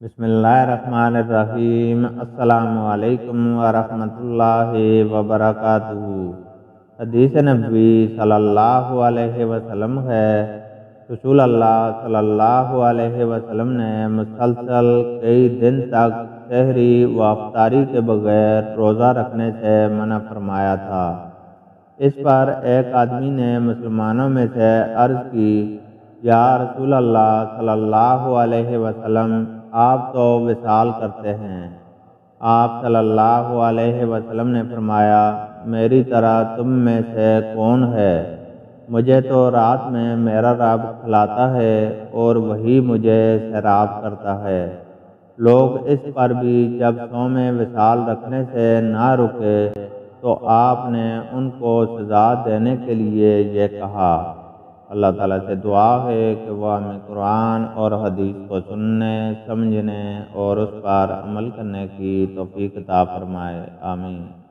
बिस्मिल्लाहिर्रहमानिर्रहीम। अस्सलामु अलैकुम वरहमतुल्लाहि वबरकातुहू। हदीस नबी सल्लल्लाहु अलैहि वसल्लम है, रसूल अल्लाह सल्लल्लाहु अलैहि वसल्लम ने मुसलसल कई दिन तक सहरी व अफ्तारी के बगैर रोज़ा रखने से मना फरमाया था। इस पर एक आदमी ने मुसलमानों में से अर्ज़ की, या रसूल अल्लाह सल्लल्लाहु अलैहि वसल्लम, आप तो विसाल करते हैं। आप सल्लल्लाहु अलैहि वसल्लम ने फरमाया, मेरी तरह तुम में से कौन है? मुझे तो रात में मेरा रब खिलाता है और वही मुझे सैराब करता है। लोग इस पर भी जब सौ में विसाल रखने से ना रुके तो आपने उनको सज़ा देने के लिए ये कहा। अल्लाह ताला से दुआ है कि वह हमें कुरान और हदीस को सुनने, समझने और उस पर अमल करने की तौफीक अता फरमाए। आमीन।